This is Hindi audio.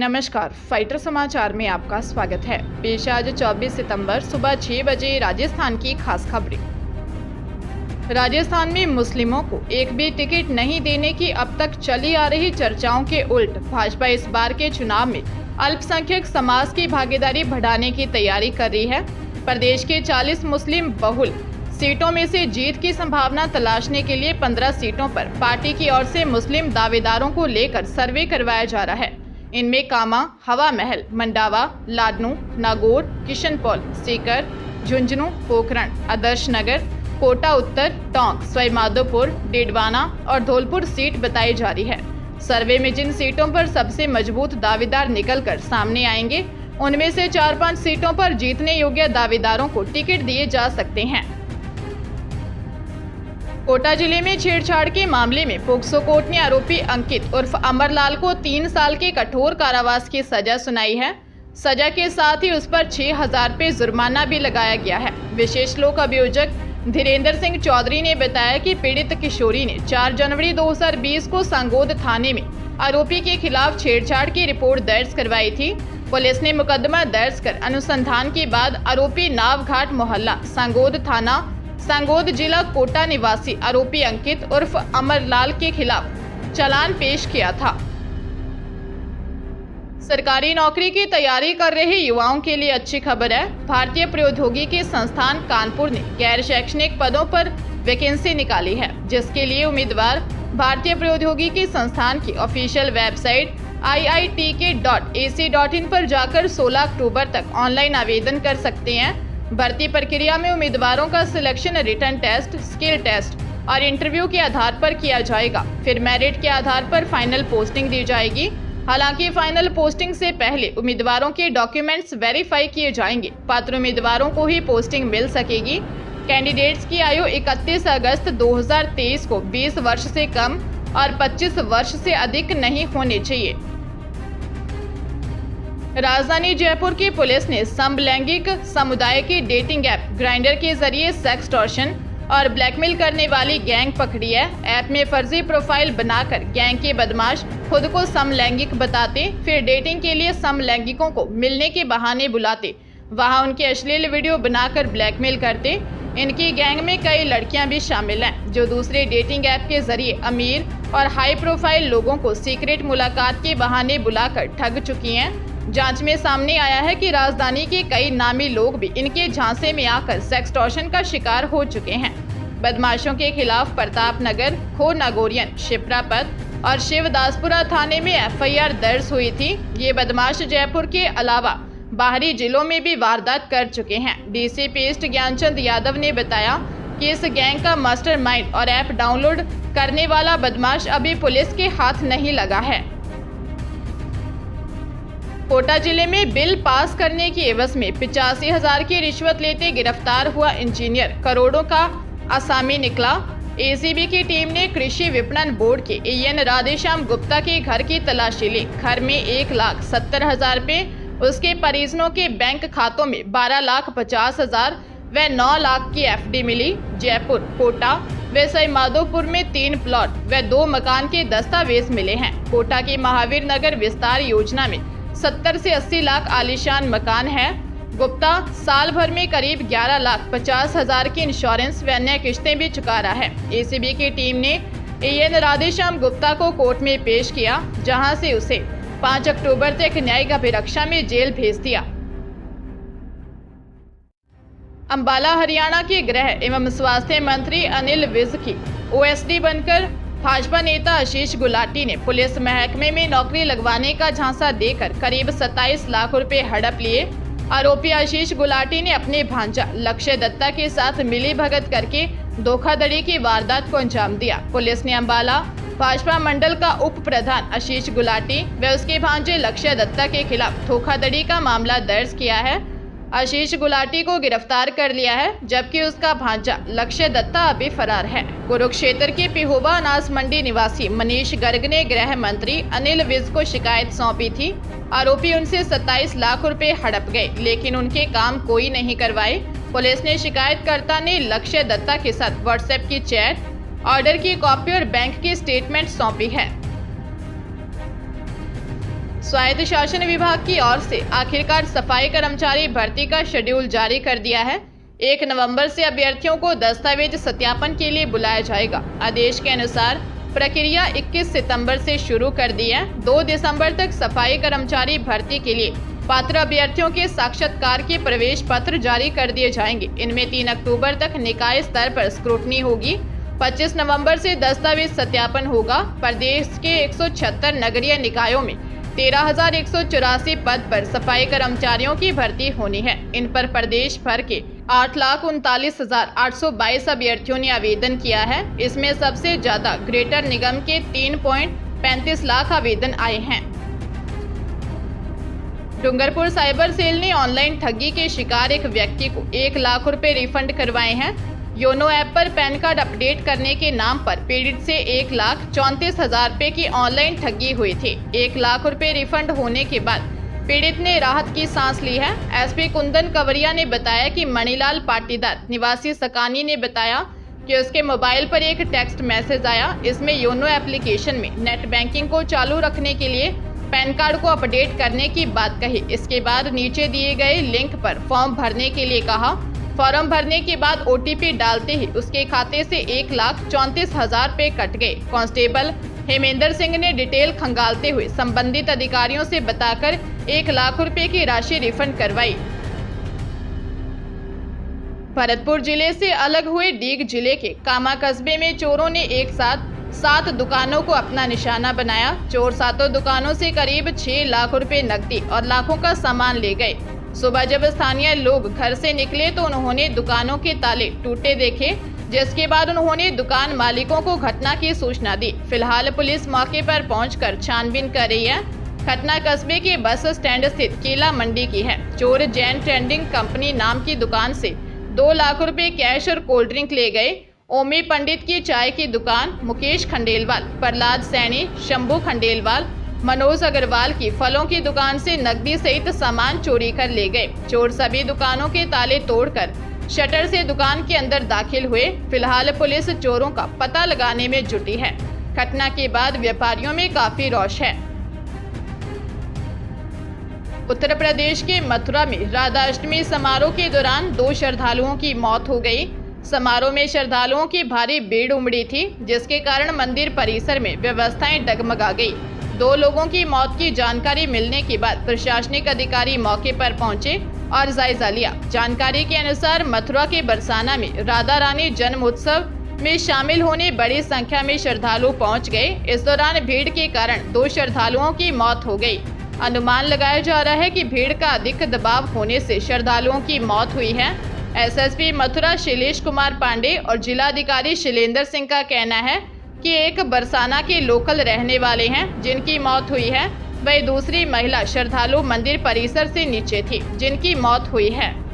नमस्कार, फाइटर समाचार में आपका स्वागत है। पेश आज 24 सितंबर सुबह 6 बजे राजस्थान की खास खबरें। राजस्थान में मुस्लिमों को एक भी टिकट नहीं देने की अब तक चली आ रही चर्चाओं के उल्ट भाजपा इस बार के चुनाव में अल्पसंख्यक समाज की भागीदारी बढ़ाने की तैयारी कर रही है। प्रदेश के 40 मुस्लिम बहुल सीटों में से जीत की संभावना तलाशने के लिए 15 सीटों पर पार्टी की ओर से मुस्लिम दावेदारों को लेकर सर्वे करवाया जा रहा है। इनमें कामा, हवा महल, मंडावा, लाडनू, नागौर, किशनपौल, सीकर, झुंझुनू, पोखरण, आदर्श नगर, कोटा उत्तर, टोंक, सवाईमाधोपुर, डेडवाना और धौलपुर सीट बताई जा रही है। सर्वे में जिन सीटों पर सबसे मजबूत दावेदार निकलकर सामने आएंगे, उनमें से 4-5 सीटों पर जीतने योग्य दावेदारों को टिकट दिए जा सकते हैं। कोटा जिले में छेड़छाड़ के मामले में पोक्सो कोर्ट ने आरोपी अंकित उर्फ अमरलाल को 3 साल के कठोर कारावास की सजा सुनाई है। सजा के साथ ही उस पर 6,000 रुपये जुर्माना भी लगाया गया है। विशेष लोक अभियोजक धीरेन्द्र सिंह चौधरी ने बताया कि पीड़ित किशोरी ने 4 जनवरी 2020 को सांगोद थाने में आरोपी के खिलाफ छेड़छाड़ की रिपोर्ट दर्ज करवाई थी। पुलिस ने मुकदमा दर्ज कर अनुसंधान के बाद आरोपी नावघाट मोहल्ला सांगोद थाना सांगोद जिला कोटा निवासी आरोपी अंकित उर्फ अमरलाल के खिलाफ चालान पेश किया था। सरकारी नौकरी की तैयारी कर रहे युवाओं के लिए अच्छी खबर है। भारतीय प्रौद्योगिकी संस्थान कानपुर ने गैर शैक्षणिक पदों पर वैकेंसी निकाली है, जिसके लिए उम्मीदवार भारतीय प्रौद्योगिकी संस्थान की ऑफिशियल वेबसाइट iitk.ac.in पर जाकर 16 अक्टूबर तक ऑनलाइन आवेदन कर सकते हैं। भर्ती प्रक्रिया में उम्मीदवारों का selection written test, skill test और इंटरव्यू के आधार पर किया जाएगा। फिर मेरिट के आधार पर फाइनल पोस्टिंग दी जाएगी। हालांकि फाइनल पोस्टिंग से पहले उम्मीदवारों के डॉक्यूमेंट्स वेरीफाई किए जाएंगे। पात्र उम्मीदवारों को ही पोस्टिंग मिल सकेगी। कैंडिडेट्स की आयु 31 अगस्त 2023 को 20 वर्ष से कम और 25 वर्ष से अधिक नहीं होने चाहिए। राजधानी जयपुर की पुलिस ने समलैंगिक समुदाय की डेटिंग ऐप ग्राइंडर के जरिए सेक्सटॉर्शन और ब्लैकमेल करने वाली गैंग पकड़ी है। ऐप में फर्जी प्रोफाइल बनाकर गैंग के बदमाश खुद को समलैंगिक बताते, फिर डेटिंग के लिए समलैंगिकों को मिलने के बहाने बुलाते, वहां उनके अश्लील वीडियो बनाकर ब्लैकमेल करते। इनकी गैंग में कई लड़कियां भी शामिल हैं, जो दूसरे डेटिंग ऐप के जरिए अमीर और हाई प्रोफाइल लोगों को सीक्रेट मुलाकात के बहाने बुलाकर ठग चुकी हैं। जांच में सामने आया है कि राजधानी के कई नामी लोग भी इनके झांसे में आकर सेक्सटॉर्शन का शिकार हो चुके हैं। बदमाशों के खिलाफ प्रताप नगर, खो नागौरियन, शिप्रापत और शिवदासपुरा थाने में FIR दर्ज हुई थी। ये बदमाश जयपुर के अलावा बाहरी जिलों में भी वारदात कर चुके हैं। DCP ईस्ट ज्ञानचंद यादव ने बताया कि इस गैंग का मास्टरमाइंड और ऐप डाउनलोड करने वाला बदमाश अभी पुलिस के हाथ नहीं लगा है। कोटा जिले में बिल पास करने की एवज में 85,000 की रिश्वत लेते गिरफ्तार हुआ इंजीनियर करोड़ों का आसामी निकला। ACB की टीम ने कृषि विपणन बोर्ड के AN राधेश्याम गुप्ता के घर की तलाशी ली। घर में 1,70,000 रुपये, उसके परिजनों के बैंक खातों में 12,50,000 व 9 लाख की FD मिली। जयपुर, कोटा व सवाईमाधोपुर में 3 प्लॉट व 2 मकान के दस्तावेज मिले हैं। कोटा की महावीर नगर विस्तार योजना में 70 से 80 लाख आलीशान मकान है। गुप्ता साल भर में करीब 11,50,000 की इंश्योरेंस व अन्य किश्तें भी चुका रहा है। ACB की टीम ने AN राधेश्याम गुप्ता को कोर्ट में पेश किया, जहां से उसे 5 अक्टूबर तक न्यायिक अभिरक्षा में जेल भेज दिया। अंबाला हरियाणा के गृह एवं स्वास्थ्य मंत्री अनिल विज की OSD बनकर भाजपा नेता आशीष गुलाटी ने पुलिस महकमे में नौकरी लगवाने का झांसा देकर करीब 27 लाख रुपए हड़प लिए। आरोपी आशीष गुलाटी ने अपने भांजा लक्ष्य दत्ता के साथ मिलीभगत करके धोखाधड़ी की वारदात को अंजाम दिया। पुलिस ने अंबाला भाजपा मंडल का उप प्रधान आशीष गुलाटी व उसके भांजे लक्ष्य दत्ता के खिलाफ धोखाधड़ी का मामला दर्ज किया है। आशीष गुलाटी को गिरफ्तार कर लिया है, जबकि उसका भांजा लक्ष्य दत्ता अभी फरार है। कुरुक्षेत्र के पिहोवा अनाज मंडी निवासी मनीष गर्ग ने गृह मंत्री अनिल विज को शिकायत सौंपी थी। आरोपी उनसे 27 लाख रुपए हड़प गए, लेकिन उनके काम कोई नहीं करवाए। पुलिस ने शिकायतकर्ता ने लक्ष्य दत्ता के साथ व्हाट्सएप की चैट, ऑर्डर की कॉपी और बैंक की स्टेटमेंट सौंपी है। स्वायत्त शासन विभाग की ओर से आखिरकार सफाई कर्मचारी भर्ती का शेड्यूल जारी कर दिया है। 1 नवंबर से अभ्यर्थियों को दस्तावेज सत्यापन के लिए बुलाया जाएगा। आदेश के अनुसार प्रक्रिया 21 सितंबर से शुरू कर दी है। 2 दिसंबर तक सफाई कर्मचारी भर्ती के लिए पात्र अभ्यर्थियों के साक्षात्कार के प्रवेश पत्र जारी कर दिए जाएंगे। इनमें 3 अक्टूबर तक निकाय स्तर पर स्क्रूटनी होगी। 25 नवंबर से दस्तावेज सत्यापन होगा। प्रदेश के 176 नगरीय निकायों में 13,184 पद पर सफाई कर्मचारियों की भर्ती होनी है। इन पर प्रदेश भर के 8,39,822 अभ्यर्थियों ने आवेदन किया है। इसमें सबसे ज्यादा ग्रेटर निगम के 3.35 लाख आवेदन आए हैं। डूंगरपुर साइबर सेल ने ऑनलाइन ठगी के शिकार एक व्यक्ति को 1 लाख रुपए रिफंड करवाए हैं। योनो ऐप पर पैन कार्ड अपडेट करने के नाम पर पीड़ित से 1,34,000 रुपए की ऑनलाइन ठगी हुई थी। 1 लाख रुपए रिफंड होने के बाद पीड़ित ने राहत की सांस ली है। एसपी कुंदन कंवरिया ने बताया कि मणिलाल पाटीदार निवासी सकानी ने बताया कि उसके मोबाइल पर एक टेक्स्ट मैसेज आया। इसमें योनो एप्लीकेशन में नेट बैंकिंग को चालू रखने के लिए पैन कार्ड को अपडेट करने की बात कही। इसके बाद नीचे दिए गए लिंक पर फॉर्म भरने के लिए कहा। फॉर्म भरने के बाद OTP डालते ही उसके खाते से 1,34,000 रुपए कट गए। कांस्टेबल हेमेंद्र सिंह ने डिटेल खंगालते हुए संबंधित अधिकारियों से बताकर 1 लाख रुपए की राशि रिफंड करवाई। भरतपुर जिले से अलग हुए डीग जिले के कामा कस्बे में चोरों ने एक साथ 7 दुकानों को अपना निशाना बनाया। चोर 7 दुकानों से करीब 6 लाख रुपए नकदी और लाखों का सामान ले गए। सुबह जब स्थानीय लोग घर से निकले तो उन्होंने दुकानों के ताले टूटे देखे, जिसके बाद उन्होंने दुकान मालिकों को घटना की सूचना दी। फिलहाल पुलिस मौके पर पहुंचकर छानबीन कर रही है। घटना कस्बे के बस स्टैंड स्थित केला मंडी की है। चोर जैन ट्रेडिंग कंपनी नाम की दुकान से 2 लाख रुपए कैश और कोल्ड ड्रिंक ले गए। ओमी पंडित की चाय की दुकान, मुकेश खंडेलवाल, प्रहलाद सैनी, शंभू खंडेलवाल, मनोज अग्रवाल की फलों की दुकान से नकदी सहित सामान चोरी कर ले गए। चोर सभी दुकानों के ताले तोड़कर शटर से दुकान के अंदर दाखिल हुए। फिलहाल पुलिस चोरों का पता लगाने में जुटी है। घटना के बाद व्यापारियों में काफी रोष है। उत्तर प्रदेश के मथुरा में राधाष्टमी समारोह के दौरान 2 श्रद्धालुओं की मौत हो गई। समारोह में श्रद्धालुओं की भारी भीड़ उमड़ी थी, जिसके कारण मंदिर परिसर में व्यवस्थाएं डगमगा गई। 2 लोगों की मौत की जानकारी मिलने के बाद प्रशासनिक अधिकारी मौके पर पहुंचे और जायजा लिया। जानकारी के अनुसार मथुरा के बरसाना में राधा रानी जन्म उत्सव में शामिल होने बड़ी संख्या में श्रद्धालु पहुंच गए। इस दौरान भीड़ के कारण 2 श्रद्धालुओं की मौत हो गई। अनुमान लगाया जा रहा है कि भीड़ का अधिक दबाव होने से श्रद्धालुओं की मौत हुई है। एसएसपी मथुरा शैलेश कुमार पांडे और जिलाधिकारी शैलेंद्र सिंह का कहना है कि एक बरसाना के लोकल रहने वाले हैं जिनकी मौत हुई है। वही दूसरी महिला श्रद्धालु मंदिर परिसर से नीचे थी जिनकी मौत हुई है।